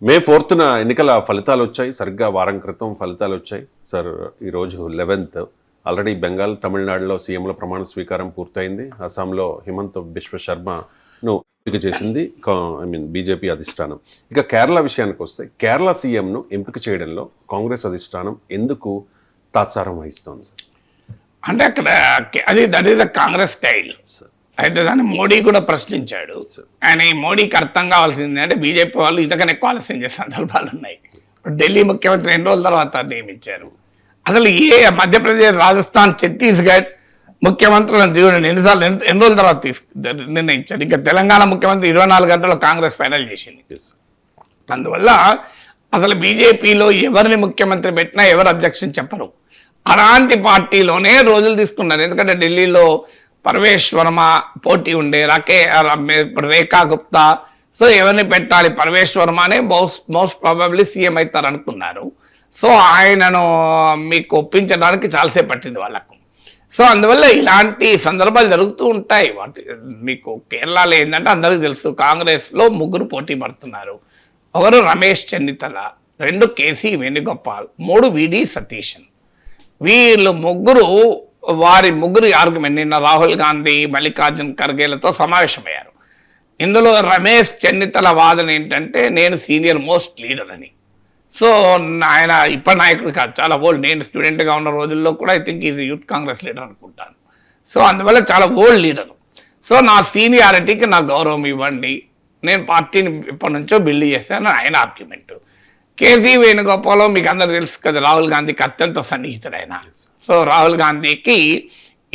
మే 4న ఎన్నికల ఫలితాలు వచ్చాయి. సరిగ్గా వారం క్రితం ఫలితాలు వచ్చాయి సార్. ఈరోజు 11th. ఆల్రెడీ బెంగాల్, తమిళనాడులో సీఎంల ప్రమాణ స్వీకారం పూర్తయింది. అస్సాంలో హిమంత బిశ్వ శర్మను ఎంపిక చేసింది బీజేపీ అధిష్టానం. ఇక కేరళ విషయానికి వస్తే కేరళ సీఎంను ఎంపిక చేయడంలో కాంగ్రెస్ అధిష్టానం ఎందుకు తాత్సారం వహిస్తోంది సార్? అంటే అక్కడ that is the Congress style. అయితే దాన్ని మోడీ కూడా ప్రశ్నించాడు. కానీ మోడీకి అర్థం కావాల్సింది అంటే బీజేపీ వాళ్ళు ఇంతకన్నా ఎక్కువ ఆలస్యం చేసే సందర్భాలు ఉన్నాయి. డెల్లీ ముఖ్యమంత్రి 2 రోజుల తర్వాత నియమించారు. అసలు మధ్యప్రదేశ్, రాజస్థాన్, ఛత్తీస్గఢ్ ముఖ్యమంత్రులను చూడండి ఎన్ని రోజుల తర్వాత నిర్ణయించారు. ఇంకా తెలంగాణ ముఖ్యమంత్రి 24 గంటల్లో కాంగ్రెస్ ఫైనల్ చేసింది. అందువల్ల అసలు బీజేపీలో ఎవరిని ముఖ్యమంత్రి పెట్టినా ఎవరు అబ్జెక్షన్ చెప్పరు. అలాంటి పార్టీలోనే రోజులు తీసుకున్నారు. ఎందుకంటే ఢిల్లీలో పర్వేష్ వర్మ పోటీ ఉండే, రేఖా గుప్తా. సో ఎవరిని పెట్టాలి? పర్వేష్ వర్మనే మోస్ట్ ప్రాబబ్లీ సీఎం అవుతారు అనుకున్నారు. సో ఆయనను మీకు ఒప్పించడానికి చాలాసేపు పట్టింది వాళ్ళకు. సో అందువల్ల ఇలాంటి సందర్భాలు జరుగుతూ ఉంటాయి. మీకు కేరళలో ఏంటంటే అందరికీ తెలుసు, కాంగ్రెస్లో 3 పోటీ పడుతున్నారు. ఒకరు రమేష్ చెన్నితల, 2 కేసీ వేణుగోపాల్, 3 విడి సతీశన్. వీళ్ళు వారి ముగ్గురు ఆర్గ్యుమెంట్ నిన్న రాహుల్ గాంధీ, మల్లికార్జున్ ఖర్గేలతో సమావేశమయ్యారు. ఇందులో రమేష్ చెన్నితల వాదన ఏంటంటే నేను సీనియర్ మోస్ట్ లీడర్ అని. సో ఆయన ఇప్పటి నాయకుడు కాదు, చాలా ఓల్డ్. నేను స్టూడెంట్గా ఉన్న రోజుల్లో కూడా I think is youth Congress leader అనుకుంటాను. సో అందువల్ల చాలా ఓల్డ్ లీడర్. సో నా సీనియారిటీకి నా గౌరవం ఇవ్వండి, నేను పార్టీని ఇప్పటి నుంచో బిల్డ్ చేశాను ఆయన ఆర్గ్యుమెంట్. కేసీ వేణుగోపాల్ మీకు అందరూ తెలుసు కదా, రాహుల్ గాంధీకి అత్యంత సన్నిహితుడైన. సో రాహుల్ గాంధీకి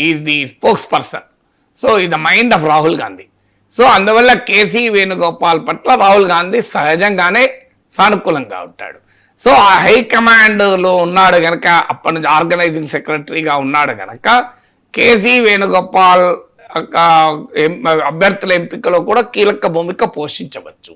is the spokesperson. So ఇది the mind of Rahul Gandhi. So అందువల్ల కేసీ వేణుగోపాల్ పట్ల రాహుల్ గాంధీ సహజంగానే సానుకూలంగా ఉంటాడు. సో ఆ హైకమాండ్లో ఉన్నాడు కనుక, అప్పటి నుంచి ఆర్గనైజింగ్ సెక్రటరీగా ఉన్నాడు కనుక కేసీ వేణుగోపాల్ అభ్యర్థుల ఎంపికలో కూడా కీలక భూమిక పోషించవచ్చు.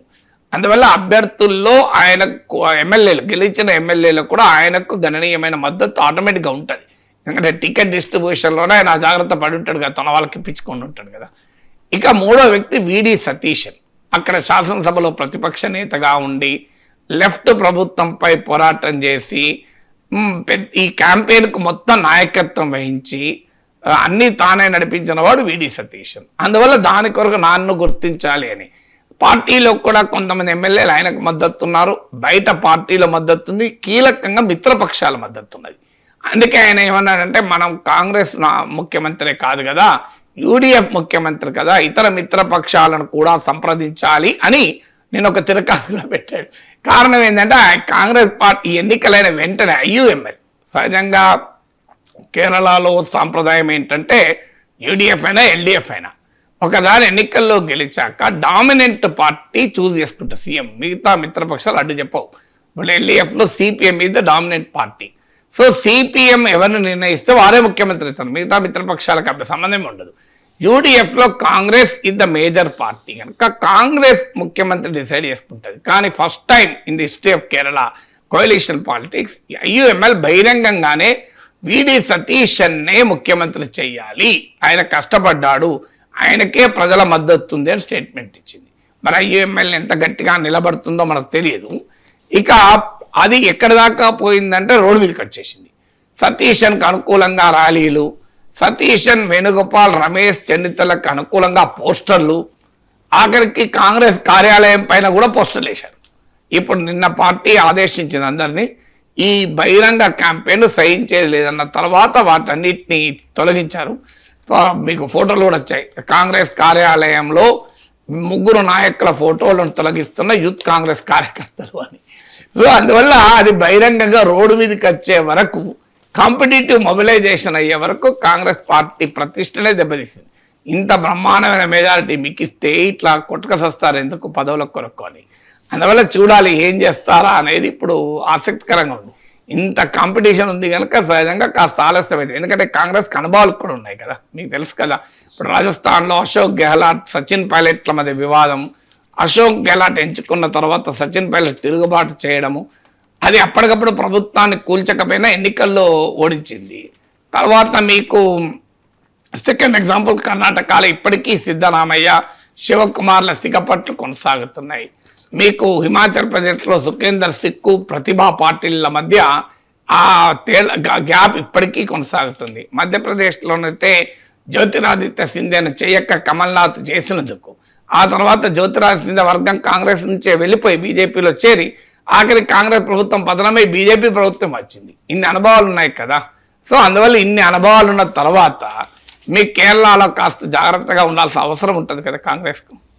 అందువల్ల అభ్యర్థుల్లో ఆయనకు ఎమ్మెల్యేలు, గెలిచిన ఎమ్మెల్యేలకు కూడా ఆయనకు గణనీయమైన మద్దతు ఆటోమేటిక్గా ఉంటుంది. ఎందుకంటే టికెట్ డిస్ట్రిబ్యూషన్లోనే ఆయన జాగ్రత్త పడి ఉంటాడు కదా, తన వాళ్ళకి ఇప్పించుకొని ఉంటాడు కదా. ఇక 3వ వ్యక్తి విడి సతీశన్. అక్కడ శాసనసభలో ప్రతిపక్ష నేతగా ఉండి లెఫ్ట్ ప్రభుత్వంపై పోరాటం చేసి ఈ క్యాంపెయిన్కు మొత్తం నాయకత్వం వహించి అన్నీ తానే నడిపించిన వాడు విడి సతీశన్. అందువల్ల దాని కొరకు నన్ను గుర్తించాలి అని పార్టీలో కూడా కొంతమంది ఎమ్మెల్యేలు ఆయనకు మద్దతు ఉన్నారు, బయట పార్టీలో మద్దతు ఉంది, కీలకంగా మిత్రపక్షాల మద్దతు ఉన్నది. అందుకే ఆయన ఏమన్నాడంటే మనం కాంగ్రెస్ ముఖ్యమంత్రి కాదు కదా, యూడిఎఫ్ ముఖ్యమంత్రి కదా, ఇతర మిత్రపక్షాలను కూడా సంప్రదించాలి అని నేను ఒక తిరకాసు కూడా పెట్టాడు. కారణం ఏంటంటే కాంగ్రెస్ పార్టీ ఎన్నికలైన వెంటనే ఐయుఎంఎల్, సహజంగా కేరళలో సాంప్రదాయం ఏంటంటే యూడిఎఫ్ అయినా ఎల్డిఎఫ్ అయినా ఒకదాని ఎన్నికల్లో గెలిచాక డామినెంట్ పార్టీ చూస్ చేసుకుంటారు సీఎం, మిగతా మిత్రపక్షాలు అడ్డు చెప్పవు. ఇప్పుడు ఎల్డిఎఫ్లో CPM is the dominant party. So CPM ఎవరిని నిర్ణయిస్తే వారే ముఖ్యమంత్రి అవుతారు, మిగతా మిత్రపక్షాలకు సంబంధం ఉండదు. యూడిఎఫ్లో Congress is the major party కనుక కాంగ్రెస్ ముఖ్యమంత్రి డిసైడ్ చేసుకుంటుంది. కానీ first time in the history of Kerala కోalition పాలిటిక్స్ ఐయుఎంఎల్ బహిరంగంగానే విడి సతీశన్నే ముఖ్యమంత్రి చెయ్యాలి, ఆయన కష్టపడ్డాడు, ఆయనకే ప్రజల మద్దతు ఉంది అని స్టేట్మెంట్ ఇచ్చింది. మరి ఐయుఎంఎల్ ఎంత గట్టిగా నిలబడుతుందో మనకు తెలియదు. ఇక అది ఎక్కడి దాకా పోయిందంటే రోడ్డు మీదకి వచ్చేసింది. సతీశన్కి అనుకూలంగా ర్యాలీలు, సతీశన్, వేణుగోపాల్, రమేష్ చెన్నితలకు అనుకూలంగా పోస్టర్లు, ఆఖరికి కాంగ్రెస్ కార్యాలయం పైన కూడా పోస్టర్లు వేశారు. ఇప్పుడు నిన్న పార్టీ ఆదేశించింది అందరినీ ఈ బహిరంగ క్యాంపెయిన్ సహించేది లేదన్న తర్వాత వాటన్నిటిని తొలగించారు. మీకు ఫోటోలు కూడా వచ్చాయి, కాంగ్రెస్ కార్యాలయంలో 3 నాయకుల ఫోటోలను తొలగిస్తున్న యూత్ కాంగ్రెస్ కార్యకర్తలు అని. సో అందువల్ల అది బహిరంగంగా రోడ్డు మీదకి వచ్చే వరకు, కాంపిటేటివ్ మొబిలైజేషన్ అయ్యే వరకు కాంగ్రెస్ పార్టీ ప్రతిష్టనే దెబ్బతీసింది. ఇంత బ్రహ్మాండమైన మెజారిటీ మీకు ఇస్తే ఇట్లా కొట్టుకసస్తారు ఎందుకు పదవులకు కొరకు అని. అందువల్ల చూడాలి ఏం చేస్తారా అనేది ఇప్పుడు ఆసక్తికరంగా ఉంది. ఇంత కాంపిటీషన్ ఉంది కనుక సహజంగా కాస్త ఆలస్యమైంది. ఎందుకంటే కాంగ్రెస్ అనుభవాలు కూడా ఉన్నాయి కదా, మీకు తెలుసు కదా. ఇప్పుడు రాజస్థాన్లో అశోక్ గెహ్లాట్, సచిన్ పైలట్ల మధ్య వివాదం, అశోక్ గెహ్లాట్ ఎంచుకున్న తర్వాత సచిన్ పైలట్ తిరుగుబాటు చేయడము, అది అప్పటికప్పుడు ప్రభుత్వాన్ని కూల్చకపోయినా ఎన్నికల్లో ఓడించింది. తర్వాత మీకు సెకండ్ ఎగ్జాంపుల్ కర్ణాటకలో ఇప్పటికీ సిద్ధరామయ్య, శివకుమార్ల సిగపట్లు కొనసాగుతున్నాయి. మీకు హిమాచల్ ప్రదేశ్లో సుఖేందర్ సిక్కు ప్రతిభా పాటిల్ల మధ్య ఆ గ్యాప్ ఇప్పటికీ కొనసాగుతుంది. మధ్యప్రదేశ్లోనైతే జ్యోతిరాదిత్య సింధియాను చేయక్క కమల్నాథ్ చేసినందుకు ఆ తర్వాత జ్యోతిరాదిత్య సింధియా వర్గం కాంగ్రెస్ నుంచే వెళ్ళిపోయి బీజేపీలో చేరి ఆఖరి కాంగ్రెస్ ప్రభుత్వం పతనమై బీజేపీ ప్రభుత్వం వచ్చింది. ఇన్ని అనుభవాలు ఉన్నాయి కదా. సో అందువల్ల ఇన్ని అనుభవాలు ఉన్న తర్వాత మీ కేరళలో కాస్త జాగ్రత్తగా ఉండాల్సిన అవసరం ఉంటుంది కదా కాంగ్రెస్కు.